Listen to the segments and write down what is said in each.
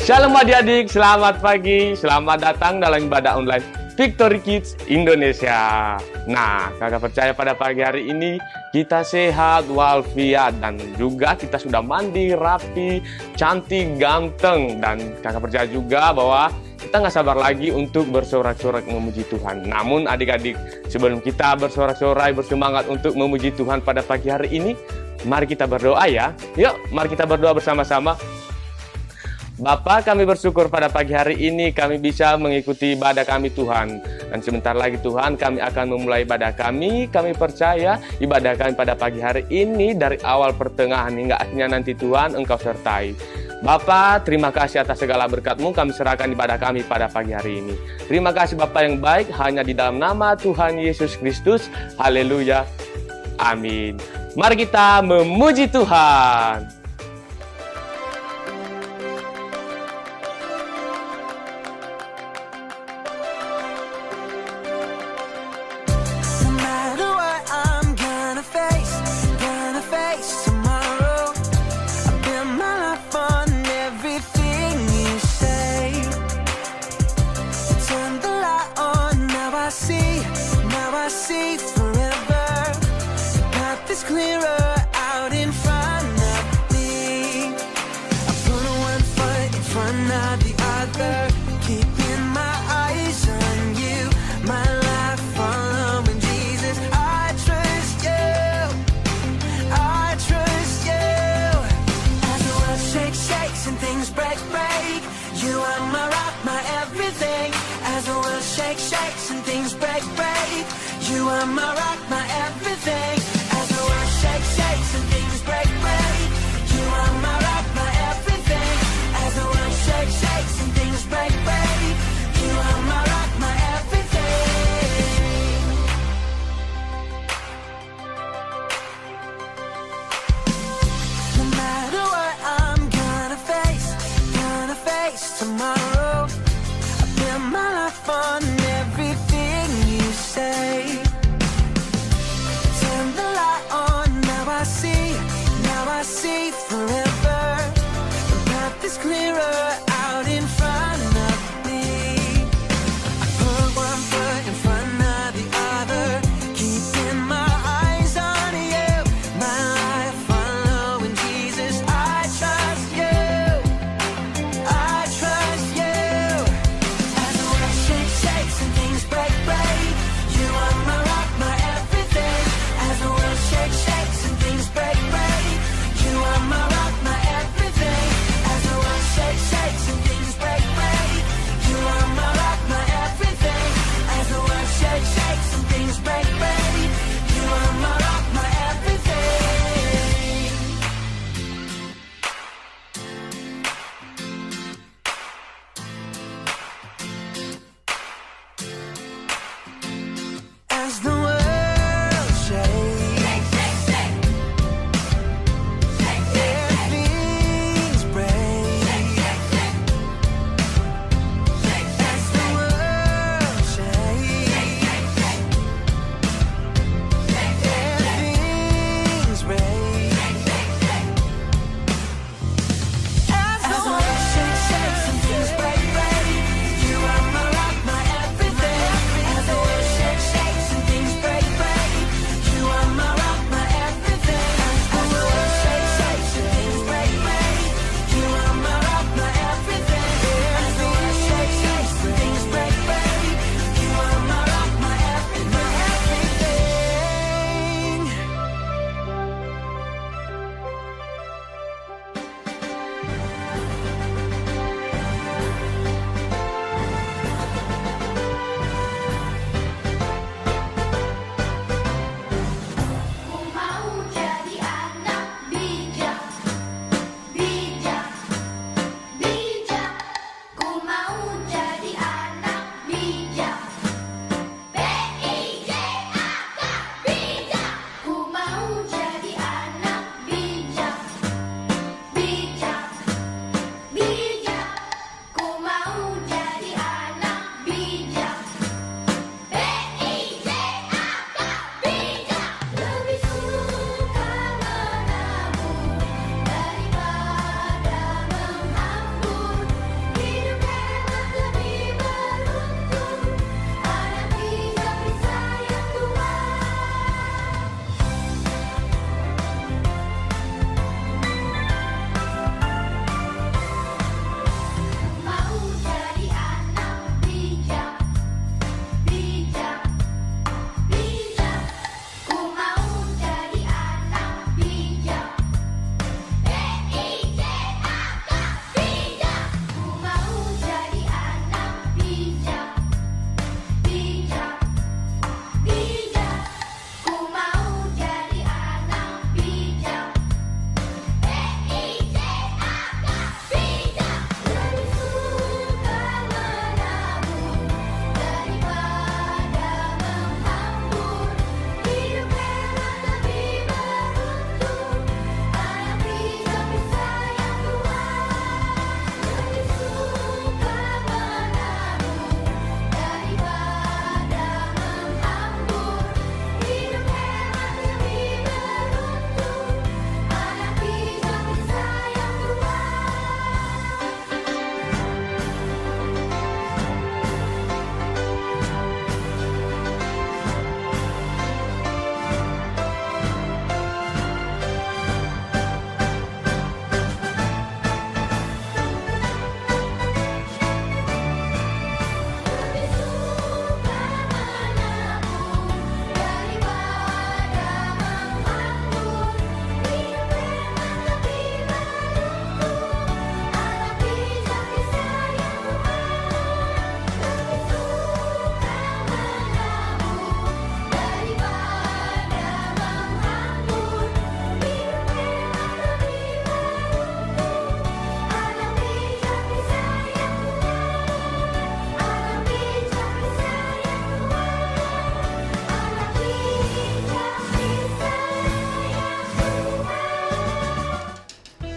Shalom adik-adik, selamat pagi, selamat datang dalam ibadah online Victory Kids Indonesia. Nah, kakak percaya pada pagi hari ini kita sehat walafiat dan juga kita sudah mandi, rapi, cantik, ganteng. Dan kakak percaya juga bahwa kita nggak sabar lagi untuk bersorak-sorai memuji Tuhan. Namun adik-adik, sebelum kita bersorak-sorai bersemangat untuk memuji Tuhan pada pagi hari ini, mari kita berdoa ya. Yuk, mari kita berdoa bersama-sama. Bapa, kami bersyukur pada pagi hari ini kami bisa mengikuti ibadah kami Tuhan. Dan sebentar lagi Tuhan kami akan memulai ibadah kami. Kami percaya ibadah kami pada pagi hari ini dari awal pertengahan hingga akhirnya nanti Tuhan Engkau sertai. Bapa, terima kasih atas segala berkat-Mu, kami serahkan ibadah kami pada pagi hari ini. Terima kasih Bapa yang baik, hanya di dalam nama Tuhan Yesus Kristus. Haleluya. Amin. Mari kita memuji Tuhan.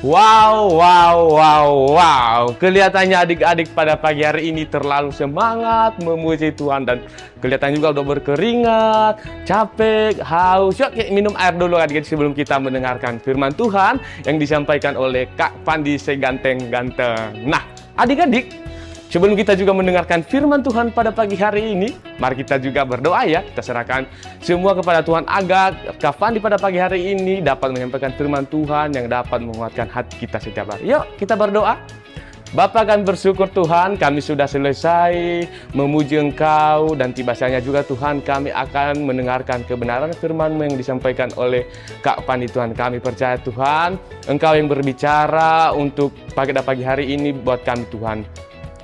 Wow, wow, wow, wow. Kelihatannya adik-adik pada pagi hari ini terlalu semangat memuji Tuhan. Dan kelihatan juga udah berkeringat, capek, haus. Yuk minum air dulu adik-adik sebelum kita mendengarkan firman Tuhan yang disampaikan oleh Kak Pandi seganteng-ganteng. Nah, adik-adik, sebelum kita juga mendengarkan firman Tuhan pada pagi hari ini, mari kita juga berdoa ya. Kita serahkan semua kepada Tuhan agar Kak Fandi pada pagi hari ini dapat menyampaikan firman Tuhan yang dapat menguatkan hati kita setiap hari. Yuk kita berdoa. Bapa, kami bersyukur Tuhan, kami sudah selesai memuji Engkau, dan tiba saatnya juga Tuhan kami akan mendengarkan kebenaran firman-Mu yang disampaikan oleh Kak Pandi. Tuhan, kami percaya Tuhan, Engkau yang berbicara untuk pagi hari ini buat kami Tuhan.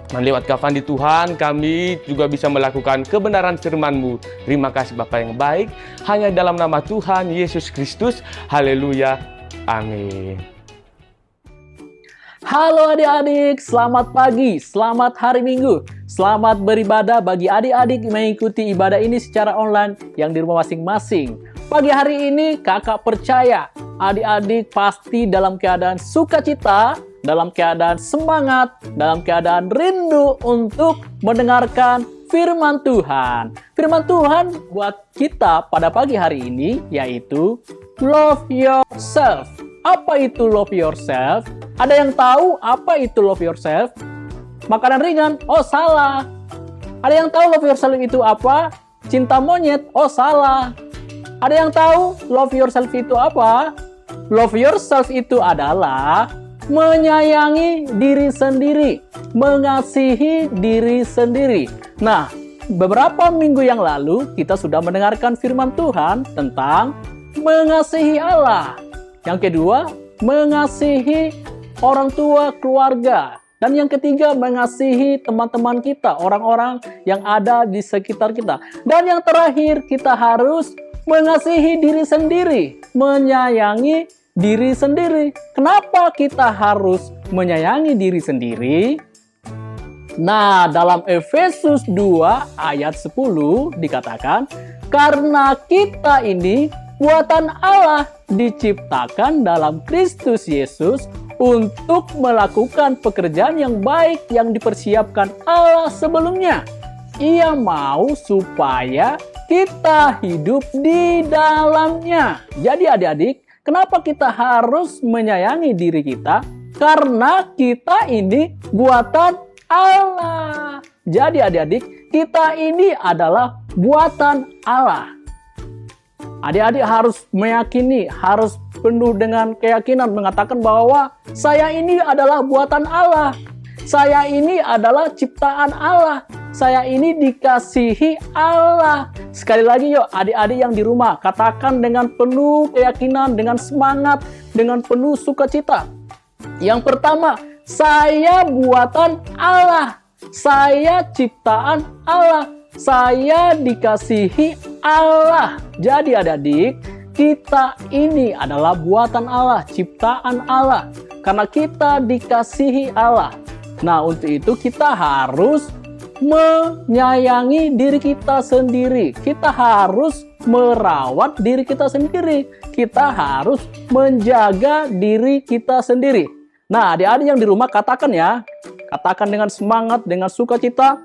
Dan lewat Kak Fandi Tuhan, kami juga bisa melakukan kebenaran firman-Mu. Terima kasih Bapa yang baik, hanya dalam nama Tuhan Yesus Kristus. Haleluya. Amin. Halo adik-adik, selamat pagi, selamat hari Minggu. Selamat beribadah bagi adik-adik mengikuti ibadah ini secara online yang di rumah masing-masing. Pagi hari ini kakak percaya adik-adik pasti dalam keadaan sukacita, dalam keadaan semangat, dalam keadaan rindu untuk mendengarkan firman Tuhan. Firman Tuhan buat kita pada pagi hari ini yaitu love yourself. Apa itu love yourself? Ada yang tahu apa itu love yourself? Makanan ringan? Oh, salah. Ada yang tahu love yourself itu apa? Cinta monyet? Oh, salah. Ada yang tahu love yourself itu apa? Love yourself itu adalah menyayangi diri sendiri, mengasihi diri sendiri. Nah, beberapa minggu yang lalu kita sudah mendengarkan firman Tuhan tentang mengasihi Allah. Yang kedua, mengasihi orang tua, keluarga. Dan yang ketiga, mengasihi teman-teman kita, orang-orang yang ada di sekitar kita. Dan yang terakhir, kita harus mengasihi diri sendiri, menyayangi diri sendiri. Kenapa kita harus menyayangi diri sendiri? Nah, dalam Efesus 2 ayat 10 dikatakan, karena kita ini buatan Allah diciptakan dalam Kristus Yesus untuk melakukan pekerjaan yang baik yang dipersiapkan Allah sebelumnya. Ia mau supaya kita hidup di dalamnya. Jadi adik-adik, kenapa kita harus menyayangi diri kita? Karena kita ini buatan Allah. Jadi adik-adik, kita ini adalah buatan Allah. Adik-adik harus meyakini, harus penuh dengan keyakinan mengatakan bahwa saya ini adalah buatan Allah. Saya ini adalah ciptaan Allah. Saya ini dikasihi Allah. Sekali lagi yuk adik-adik yang di rumah, katakan dengan penuh keyakinan, dengan semangat, dengan penuh sukacita. Yang pertama, saya buatan Allah. Saya ciptaan Allah. Saya dikasihi Allah. Jadi adik-adik, kita ini adalah buatan Allah, ciptaan Allah. Karena kita dikasihi Allah. Nah, untuk itu kita harus menyayangi diri kita sendiri. Kita harus merawat diri kita sendiri. Kita harus menjaga diri kita sendiri. Nah, adik-adik yang di rumah katakan ya. Katakan dengan semangat, dengan sukacita,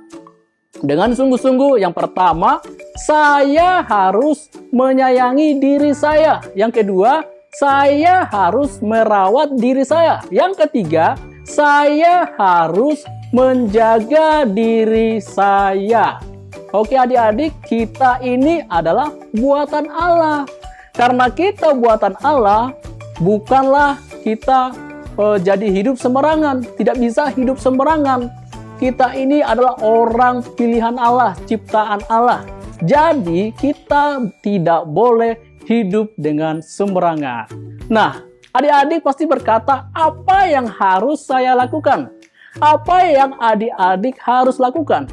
dengan sungguh-sungguh. Yang pertama, saya harus menyayangi diri saya. Yang kedua, saya harus merawat diri saya. Yang ketiga, saya harus menjaga diri saya. Oke adik-adik, kita ini adalah buatan Allah. Karena kita buatan Allah, bukanlah kita jadi hidup sembarangan. Tidak bisa hidup sembarangan. Kita ini adalah orang pilihan Allah, ciptaan Allah. Jadi kita tidak boleh hidup dengan sembarangan. Nah, adik-adik pasti berkata, apa yang harus saya lakukan? Apa yang adik-adik harus lakukan?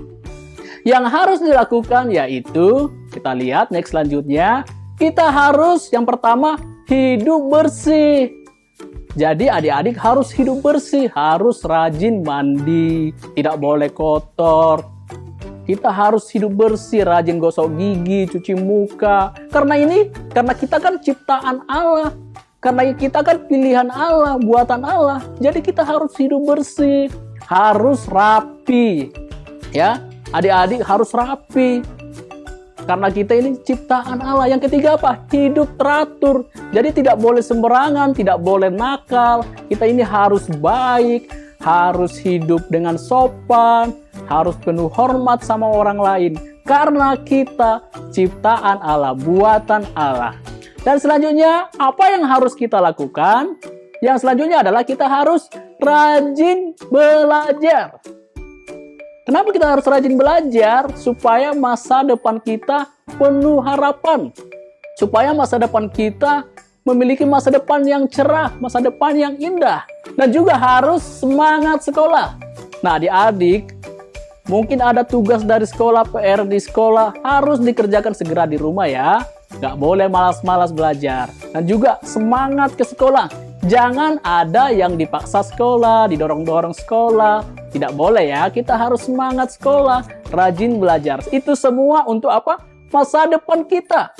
Yang harus dilakukan yaitu, kita lihat next selanjutnya, kita harus yang pertama hidup bersih. Jadi adik-adik harus hidup bersih, harus rajin mandi, tidak boleh kotor. Kita harus hidup bersih, rajin gosok gigi, cuci muka. Karena kita kan ciptaan Allah. Karena kita kan pilihan Allah, buatan Allah. Jadi kita harus hidup bersih, harus rapi. Ya, adik-adik harus rapi. Karena kita ini ciptaan Allah. Yang ketiga apa? Hidup teratur. Jadi tidak boleh sembarangan, tidak boleh nakal. Kita ini harus baik, harus hidup dengan sopan, harus penuh hormat sama orang lain. Karena kita ciptaan Allah, buatan Allah. Dan selanjutnya, apa yang harus kita lakukan? Yang selanjutnya adalah kita harus rajin belajar. Kenapa kita harus rajin belajar? Supaya masa depan kita penuh harapan. Supaya masa depan kita memiliki masa depan yang cerah, masa depan yang indah. Dan juga harus semangat sekolah. Nah, adik-adik, mungkin ada tugas dari sekolah, PR di sekolah, harus dikerjakan segera di rumah ya. Nggak boleh malas-malas belajar. Dan juga semangat ke sekolah. Jangan ada yang dipaksa sekolah, didorong-dorong sekolah. Tidak boleh ya, kita harus semangat sekolah, rajin belajar. Itu semua untuk apa? Masa depan kita.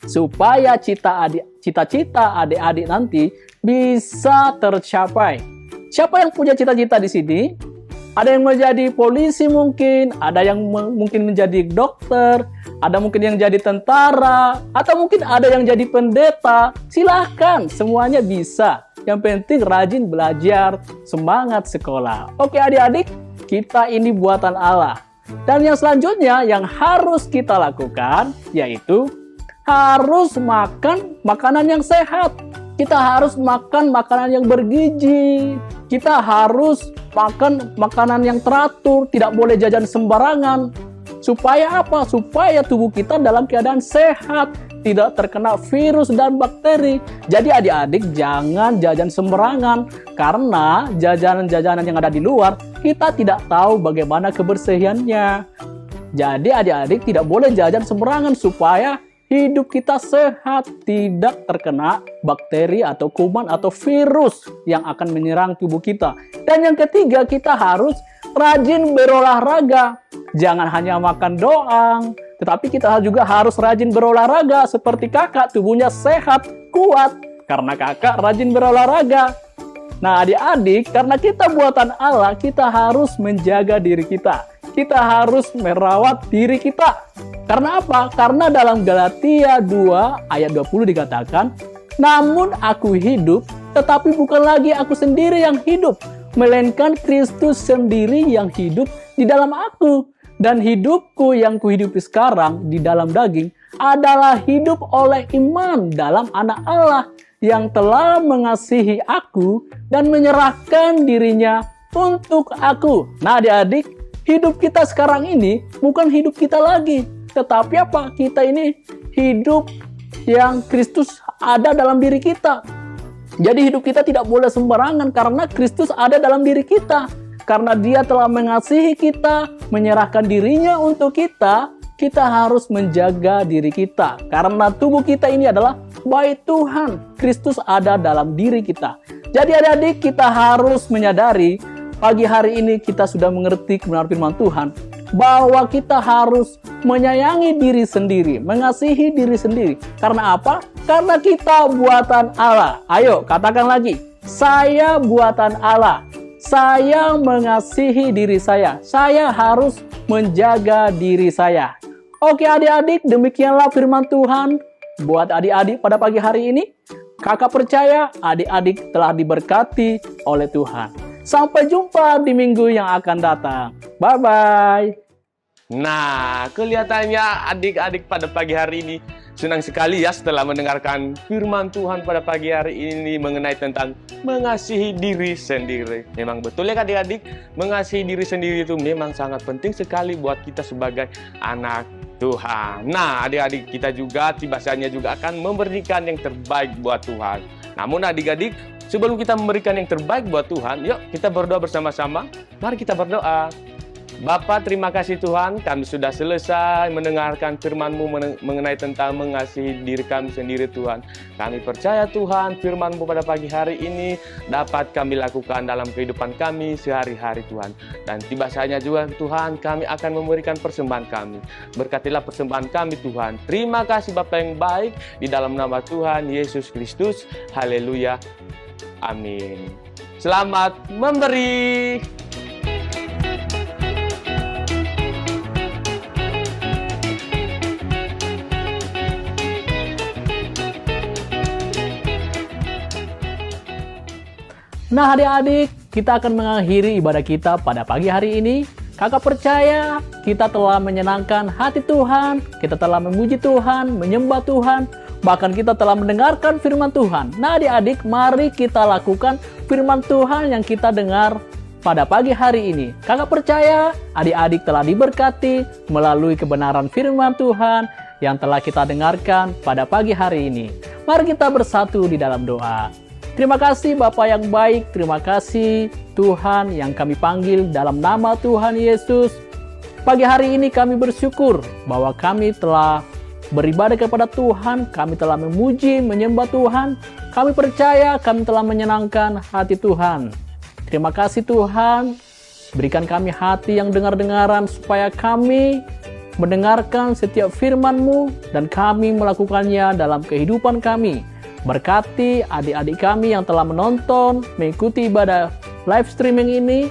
Supaya cita-cita adik-adik nanti bisa tercapai. Siapa yang punya cita-cita di sini? Ada yang menjadi polisi mungkin, ada yang mungkin menjadi dokter, ada mungkin yang jadi tentara, atau mungkin ada yang jadi pendeta. Silahkan, semuanya bisa. Yang penting rajin belajar, semangat sekolah. Oke adik-adik, kita ini buatan Allah. Dan yang selanjutnya yang harus kita lakukan, yaitu harus makan makanan yang sehat. Kita harus makan makanan yang bergizi. Kita harus makan makanan yang teratur, tidak boleh jajan sembarangan. Supaya apa? Supaya tubuh kita dalam keadaan sehat, tidak terkena virus dan bakteri. Jadi adik-adik jangan jajan sembarangan, karena jajanan-jajanan yang ada di luar, kita tidak tahu bagaimana kebersihannya. Jadi adik-adik tidak boleh jajan sembarangan supaya hidup kita sehat, tidak terkena bakteri atau kuman atau virus yang akan menyerang tubuh kita. Dan yang ketiga, kita harus rajin berolahraga. Jangan hanya makan doang, tetapi kita juga harus rajin berolahraga. Seperti kakak, tubuhnya sehat, kuat, karena kakak rajin berolahraga. Nah adik-adik, karena kita buatan Allah, kita harus menjaga diri kita. Kita harus merawat diri kita. Karena apa? Karena dalam Galatia 2 ayat 20 dikatakan, namun aku hidup, tetapi bukan lagi aku sendiri yang hidup, melainkan Kristus sendiri yang hidup di dalam aku. Dan hidupku yang kuhidupi sekarang di dalam daging adalah hidup oleh iman dalam Anak Allah yang telah mengasihi aku dan menyerahkan dirinya untuk aku. Nah adik-adik, hidup kita sekarang ini bukan hidup kita lagi, tetapi apa? Kita ini hidup yang Kristus ada dalam diri kita. Jadi hidup kita tidak boleh sembarangan karena Kristus ada dalam diri kita. Karena Dia telah mengasihi kita, menyerahkan dirinya untuk kita, kita harus menjaga diri kita. Karena tubuh kita ini adalah bait Tuhan. Kristus ada dalam diri kita. Jadi adik-adik, kita harus menyadari pagi hari ini kita sudah mengerti kebenaran firman Tuhan, bahwa kita harus menyayangi diri sendiri, mengasihi diri sendiri. Karena apa? Karena kita buatan Allah. Ayo, katakan lagi. Saya buatan Allah. Saya mengasihi diri saya. Saya harus menjaga diri saya. Oke adik-adik, demikianlah firman Tuhan buat adik-adik pada pagi hari ini. Kakak percaya adik-adik telah diberkati oleh Tuhan. Sampai jumpa di minggu yang akan datang. Bye-bye. Nah, kelihatannya adik-adik pada pagi hari ini senang sekali ya setelah mendengarkan firman Tuhan pada pagi hari ini mengenai tentang mengasihi diri sendiri. Memang betul ya adik-adik, mengasihi diri sendiri itu memang sangat penting sekali buat kita sebagai anak Tuhan. Nah, adik-adik kita juga bahasanya juga akan memberikan yang terbaik buat Tuhan. Namun adik-adik, sebelum kita memberikan yang terbaik buat Tuhan, yuk kita berdoa bersama-sama. Mari kita berdoa. Bapa, terima kasih Tuhan, kami sudah selesai mendengarkan firman-Mu mengenai tentang mengasihi diri kami sendiri Tuhan. Kami percaya Tuhan, firman-Mu pada pagi hari ini dapat kami lakukan dalam kehidupan kami sehari-hari Tuhan. Dan tiba saatnya juga Tuhan, kami akan memberikan persembahan kami. Berkatilah persembahan kami Tuhan. Terima kasih Bapa yang baik, di dalam nama Tuhan Yesus Kristus. Haleluya. Amin. Selamat memberi. Nah adik-adik, kita akan mengakhiri ibadah kita pada pagi hari ini. Kakak percaya kita telah menyenangkan hati Tuhan, kita telah memuji Tuhan, menyembah Tuhan, bahkan kita telah mendengarkan firman Tuhan. Nah adik-adik, mari kita lakukan firman Tuhan yang kita dengar pada pagi hari ini. Kakak percaya adik-adik telah diberkati melalui kebenaran firman Tuhan yang telah kita dengarkan pada pagi hari ini. Mari kita bersatu di dalam doa. Terima kasih Bapa yang baik, terima kasih Tuhan yang kami panggil dalam nama Tuhan Yesus. Pagi hari ini kami bersyukur bahwa kami telah beribadah kepada Tuhan, kami telah memuji, menyembah Tuhan, kami percaya kami telah menyenangkan hati Tuhan. Terima kasih Tuhan, berikan kami hati yang dengar-dengaran supaya kami mendengarkan setiap firman-Mu dan kami melakukannya dalam kehidupan kami. Berkati adik-adik kami yang telah menonton, mengikuti ibadah live streaming ini.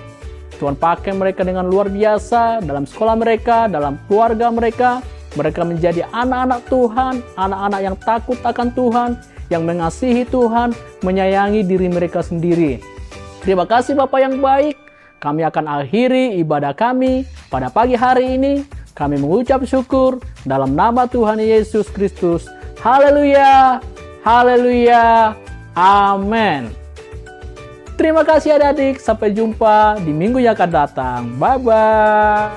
Tuhan pakai mereka dengan luar biasa dalam sekolah mereka, dalam keluarga mereka. Mereka menjadi anak-anak Tuhan, anak-anak yang takut akan Tuhan, yang mengasihi Tuhan, menyayangi diri mereka sendiri. Terima kasih Bapa yang baik. Kami akan akhiri ibadah kami pada pagi hari ini. Kami mengucap syukur dalam nama Tuhan Yesus Kristus. Haleluya! Haleluya, amin. Terima kasih adik-adik, sampai jumpa di minggu yang akan datang. Bye-bye.